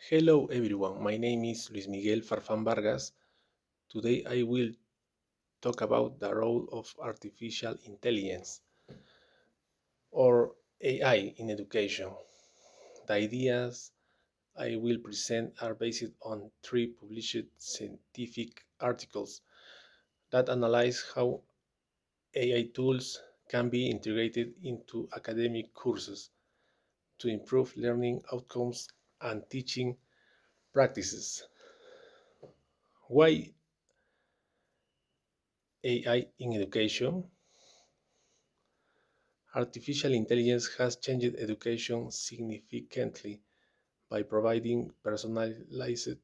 Hello everyone, my name is Luis Miguel Farfán Vargas. Today I will talk about the role of artificial intelligence or AI in education. The ideas I will present are based on three published scientific articles that analyze how AI tools can be integrated into academic courses to improve learning outcomes and teaching practices. Why AI in education? Artificial intelligence has changed education significantly by providing personalized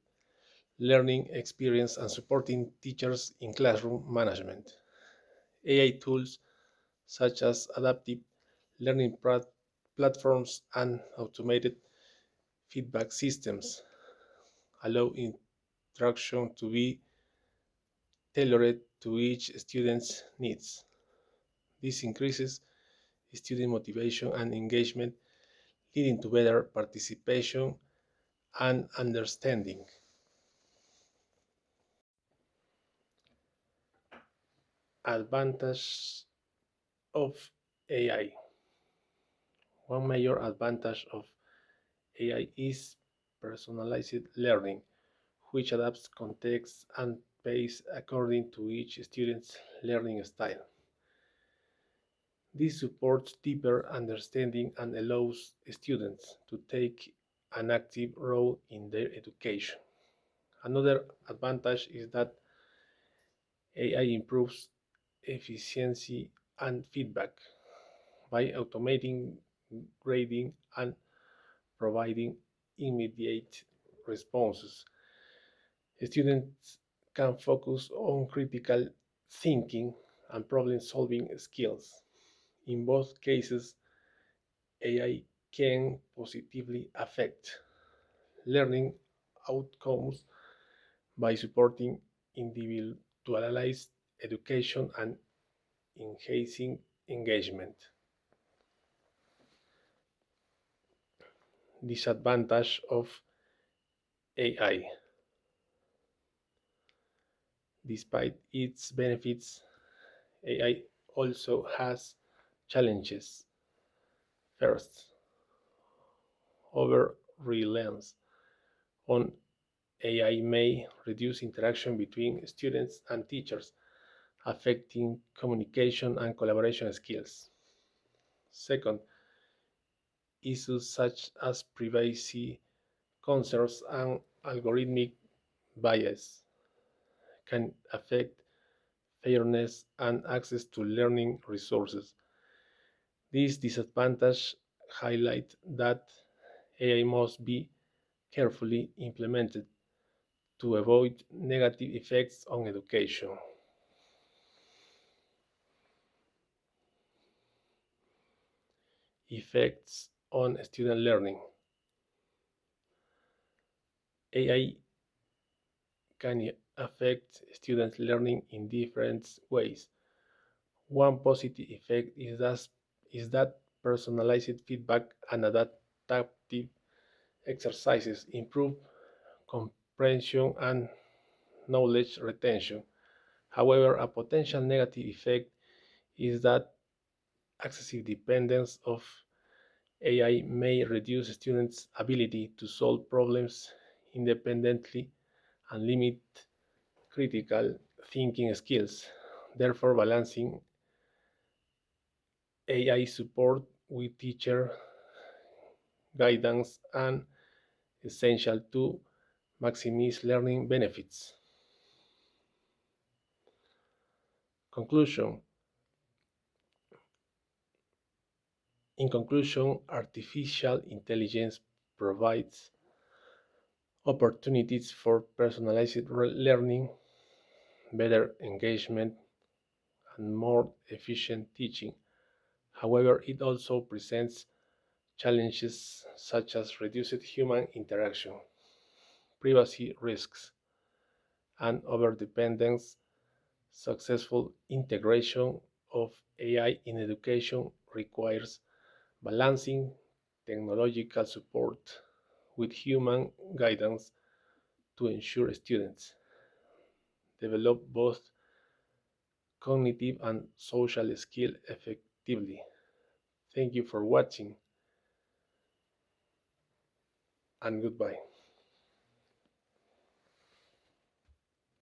learning experience and supporting teachers in classroom management. AI tools such as adaptive learning platforms and automated feedback systems allow instruction to be tailored to each student's needs. This increases student motivation and engagement, leading to better participation and understanding. Advantage of AI. One major advantage of AI is personalized learning, which adapts context and pace according to each student's learning style. This supports deeper understanding and allows students to take an active role in their education. Another advantage is that AI improves efficiency and feedback by automating grading and providing immediate responses. Students can focus on critical thinking and problem solving skills. In both cases, AI can positively affect learning outcomes by supporting individualized education and enhancing engagement. Disadvantage of AI. Despite its benefits, AI also has challenges. First, over reliance on AI may reduce interaction between students and teachers, affecting communication and collaboration skills. Second, issues such as privacy concerns and algorithmic bias can affect fairness and access to learning resources. These disadvantages highlight that AI must be carefully implemented to avoid negative effects on education. Effects on student learning. AI can affect student learning in different ways. One positive effect is that personalized feedback and adaptive exercises improve comprehension and knowledge retention. However, a potential negative effect is that excessive dependence of AI may reduce students' ability to solve problems independently and limit critical thinking skills. Therefore, balancing AI support with teacher guidance and essential to maximize learning benefits. Conclusion. In conclusion, artificial intelligence provides opportunities for personalized learning, better engagement, and more efficient teaching. However, it also presents challenges such as reduced human interaction, privacy risks, and overdependence. Successful integration of AI in education requires balancing technological support with human guidance to ensure students develop both cognitive and social skills effectively. Thank you for watching and goodbye.